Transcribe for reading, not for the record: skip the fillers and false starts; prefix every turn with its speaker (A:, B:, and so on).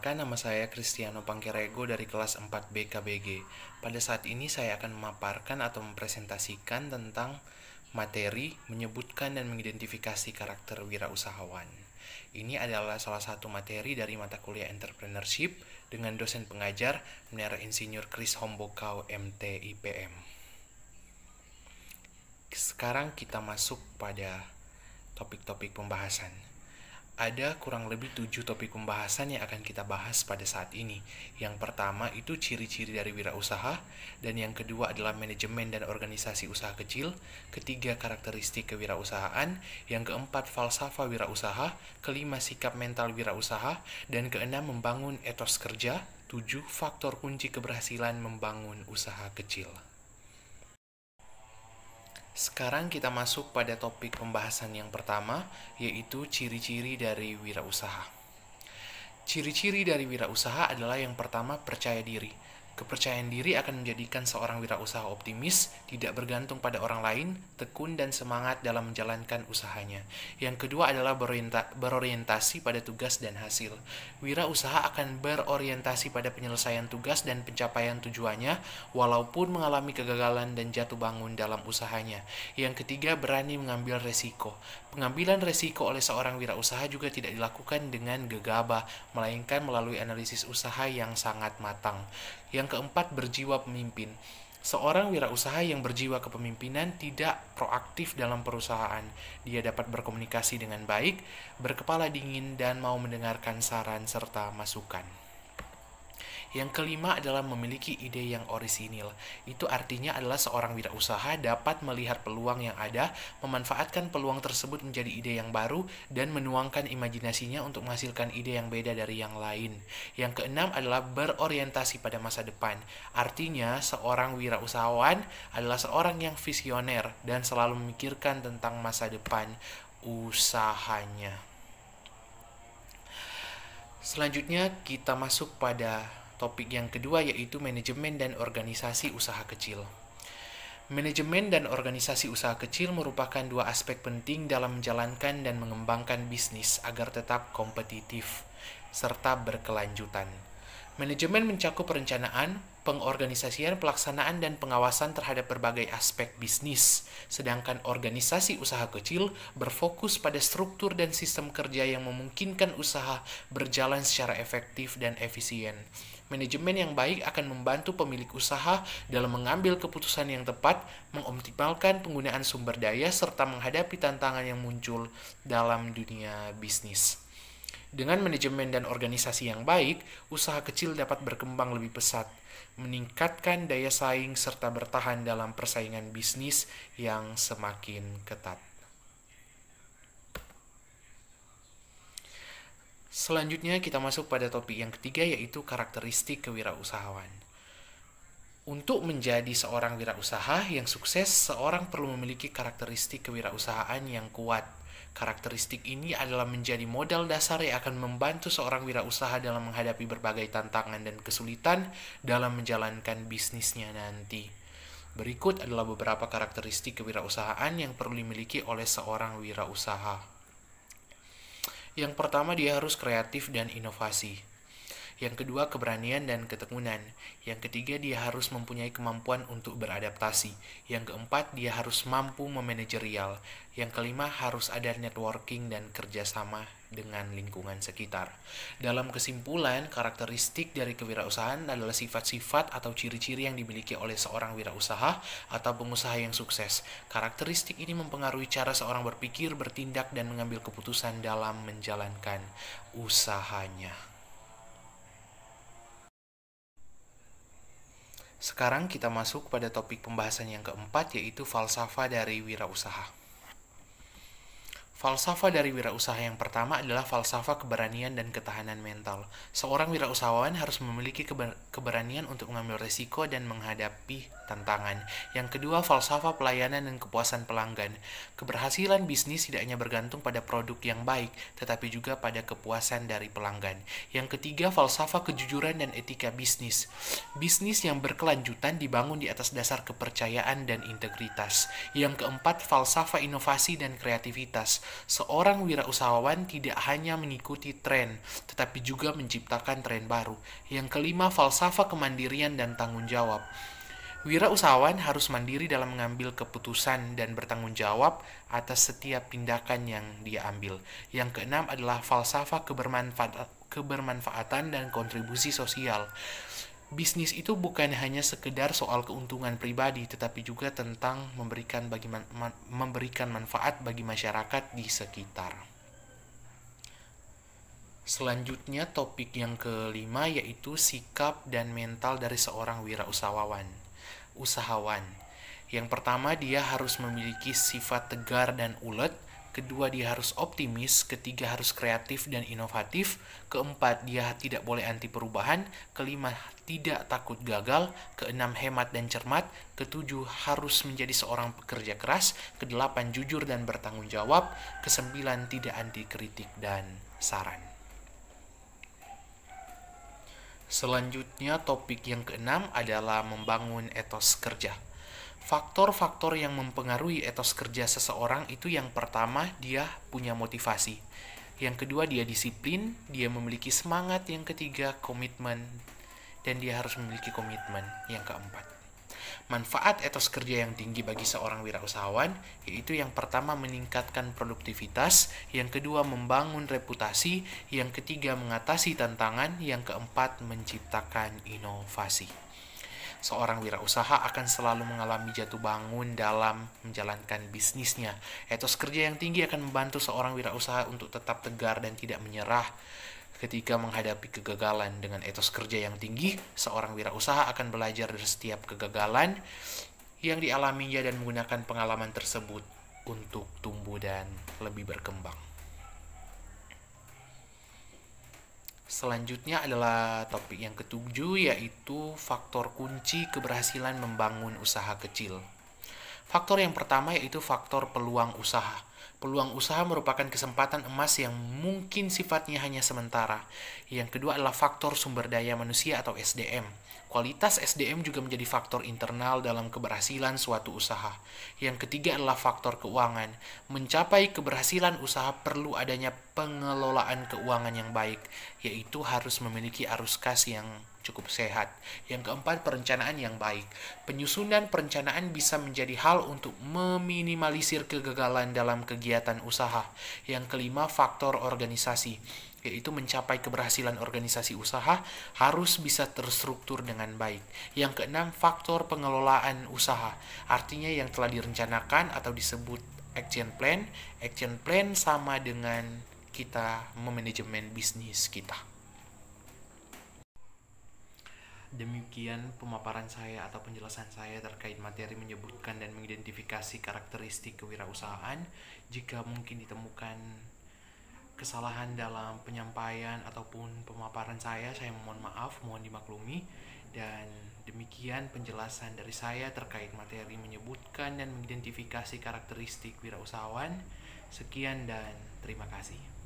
A: Perkenalkan, nama saya Cristiano Pangkerego dari kelas 4B KBG. Pada saat ini saya akan memaparkan atau mempresentasikan tentang materi menyebutkan dan mengidentifikasi karakter wirausahawan. Ini adalah salah satu materi dari mata kuliah entrepreneurship dengan dosen pengajar Menara Insinyur Kris Hombokau MT IPM. Sekarang kita masuk pada topik-topik pembahasan. Ada kurang lebih 7 topik pembahasan yang akan kita bahas pada saat ini. Yang pertama itu ciri-ciri dari wirausaha, dan yang kedua adalah manajemen dan organisasi usaha kecil, ketiga karakteristik kewirausahaan, yang keempat falsafah wirausaha, kelima sikap mental wirausaha, dan keenam membangun etos kerja, 7 faktor kunci keberhasilan membangun usaha kecil. Sekarang kita masuk pada topik pembahasan yang pertama, yaitu ciri-ciri dari wirausaha. Ciri-ciri dari wirausaha adalah yang pertama, percaya diri. Kepercayaan diri akan menjadikan seorang wirausaha optimis, tidak bergantung pada orang lain, tekun dan semangat dalam menjalankan usahanya. Yang kedua adalah berorientasi pada tugas dan hasil. Wirausaha akan berorientasi pada penyelesaian tugas dan pencapaian tujuannya, walaupun mengalami kegagalan dan jatuh bangun dalam usahanya. Yang ketiga, berani mengambil resiko. Pengambilan resiko oleh seorang wirausaha juga tidak dilakukan dengan gegabah, melainkan melalui analisis usaha yang sangat matang. Yang keempat, berjiwa pemimpin. Seorang wirausaha yang berjiwa kepemimpinan tidak proaktif dalam perusahaan. Dia dapat berkomunikasi dengan baik, berkepala dingin, dan mau mendengarkan saran serta masukan. Yang kelima adalah memiliki ide yang orisinil. Itu artinya adalah seorang wirausaha dapat melihat peluang yang ada, memanfaatkan peluang tersebut menjadi ide yang baru, dan menuangkan imajinasinya untuk menghasilkan ide yang beda dari yang lain. Yang keenam adalah berorientasi pada masa depan. Artinya, seorang wirausahawan adalah seorang yang visioner dan selalu memikirkan tentang masa depan usahanya. Selanjutnya, kita masuk pada topik yang kedua, yaitu manajemen dan organisasi usaha kecil. Manajemen dan organisasi usaha kecil merupakan dua aspek penting dalam menjalankan dan mengembangkan bisnis agar tetap kompetitif serta berkelanjutan. Manajemen mencakup perencanaan, pengorganisasian, pelaksanaan, dan pengawasan terhadap berbagai aspek bisnis. Sedangkan organisasi usaha kecil berfokus pada struktur dan sistem kerja yang memungkinkan usaha berjalan secara efektif dan efisien. Manajemen yang baik akan membantu pemilik usaha dalam mengambil keputusan yang tepat, mengoptimalkan penggunaan sumber daya, serta menghadapi tantangan yang muncul dalam dunia bisnis. Dengan manajemen dan organisasi yang baik, usaha kecil dapat berkembang lebih pesat, meningkatkan daya saing, serta bertahan dalam persaingan bisnis yang semakin ketat. Selanjutnya kita masuk pada topik yang ketiga, yaitu karakteristik kewirausahaan. Untuk menjadi seorang wirausaha yang sukses, seorang perlu memiliki karakteristik kewirausahaan yang kuat. Karakteristik ini adalah menjadi modal dasar yang akan membantu seorang wirausaha dalam menghadapi berbagai tantangan dan kesulitan dalam menjalankan bisnisnya nanti. Berikut adalah beberapa karakteristik kewirausahaan yang perlu dimiliki oleh seorang wirausaha. Yang pertama, dia harus kreatif dan inovasi. Yang kedua, keberanian dan ketekunan. Yang ketiga, dia harus mempunyai kemampuan untuk beradaptasi. Yang keempat, dia harus mampu memanajerial. Yang kelima, harus ada networking dan kerjasama dengan lingkungan sekitar. Dalam kesimpulan, karakteristik dari kewirausahaan adalah sifat-sifat atau ciri-ciri yang dimiliki oleh seorang wirausaha atau pengusaha yang sukses. Karakteristik ini mempengaruhi cara seorang berpikir, bertindak, dan mengambil keputusan dalam menjalankan usahanya. Sekarang kita masuk pada topik pembahasan yang keempat, yaitu falsafah dari wirausaha. Falsafah dari wirausaha yang pertama adalah falsafah keberanian dan ketahanan mental. Seorang wirausahawan harus memiliki keberanian untuk mengambil risiko dan menghadapi tantangan. Yang kedua, falsafah pelayanan dan kepuasan pelanggan. Keberhasilan bisnis tidak hanya bergantung pada produk yang baik, tetapi juga pada kepuasan dari pelanggan. Yang ketiga, falsafah kejujuran dan etika bisnis. Bisnis yang berkelanjutan dibangun di atas dasar kepercayaan dan integritas. Yang keempat, falsafah inovasi dan kreativitas. Seorang wirausahawan tidak hanya mengikuti tren, tetapi juga menciptakan tren baru. Yang kelima, falsafah kemandirian dan tanggung jawab. Wirausahawan harus mandiri dalam mengambil keputusan dan bertanggung jawab atas setiap tindakan yang dia ambil. Yang keenam adalah falsafah kebermanfaatan dan kontribusi sosial. Bisnis itu bukan hanya sekedar soal keuntungan pribadi, tetapi juga tentang memberikan manfaat bagi masyarakat di sekitar. Selanjutnya topik yang kelima yaitu sikap dan mental dari seorang usahawan. Yang pertama, dia harus memiliki sifat tegar dan ulet. Kedua, dia harus optimis. Ketiga, harus kreatif dan inovatif. Keempat, dia tidak boleh anti perubahan. Kelima, tidak takut gagal. Keenam, hemat dan cermat. Ketujuh, harus menjadi seorang pekerja keras. Kedelapan, jujur dan bertanggung jawab. Kesembilan, tidak anti kritik dan saran. Selanjutnya topik yang keenam adalah membangun etos kerja. Faktor-faktor yang mempengaruhi etos kerja seseorang itu yang pertama, dia punya motivasi. Yang kedua, dia disiplin, dia memiliki semangat. Yang ketiga, komitmen, dan dia harus memiliki komitmen. Yang keempat, manfaat etos kerja yang tinggi bagi seorang wirausahawan, yaitu yang pertama meningkatkan produktivitas, yang kedua membangun reputasi, yang ketiga mengatasi tantangan, yang keempat menciptakan inovasi. Seorang wirausaha akan selalu mengalami jatuh bangun dalam menjalankan bisnisnya. Etos kerja yang tinggi akan membantu seorang wirausaha untuk tetap tegar dan tidak menyerah ketika menghadapi kegagalan. Dengan etos kerja yang tinggi, seorang wirausaha akan belajar dari setiap kegagalan yang dialaminya dan menggunakan pengalaman tersebut untuk tumbuh dan lebih berkembang. Selanjutnya adalah topik yang ketujuh, yaitu faktor kunci keberhasilan membangun usaha kecil. Faktor yang pertama yaitu faktor peluang usaha. Peluang usaha merupakan kesempatan emas yang mungkin sifatnya hanya sementara. Yang kedua adalah faktor sumber daya manusia atau SDM. Kualitas SDM juga menjadi faktor internal dalam keberhasilan suatu usaha. Yang ketiga adalah faktor keuangan. Mencapai keberhasilan usaha perlu adanya pengelolaan keuangan yang baik, yaitu harus memiliki arus kas yang cukup sehat. Yang keempat, perencanaan yang baik. Penyusunan perencanaan bisa menjadi hal untuk meminimalisir kegagalan dalam kegiatan usaha. Yang kelima, faktor organisasi, yaitu mencapai keberhasilan organisasi usaha harus bisa terstruktur dengan baik. Yang keenam, faktor pengelolaan usaha, artinya yang telah direncanakan atau disebut action plan. Action plan sama dengan kita memanajemen bisnis kita. Demikian pemaparan saya atau penjelasan saya terkait materi menyebutkan dan mengidentifikasi karakteristik kewirausahaan. Jika mungkin ditemukan kesalahan dalam penyampaian ataupun pemaparan saya mohon maaf, mohon dimaklumi. Dan demikian penjelasan dari saya terkait materi menyebutkan dan mengidentifikasi karakteristik wirausahawan. Sekian dan terima kasih.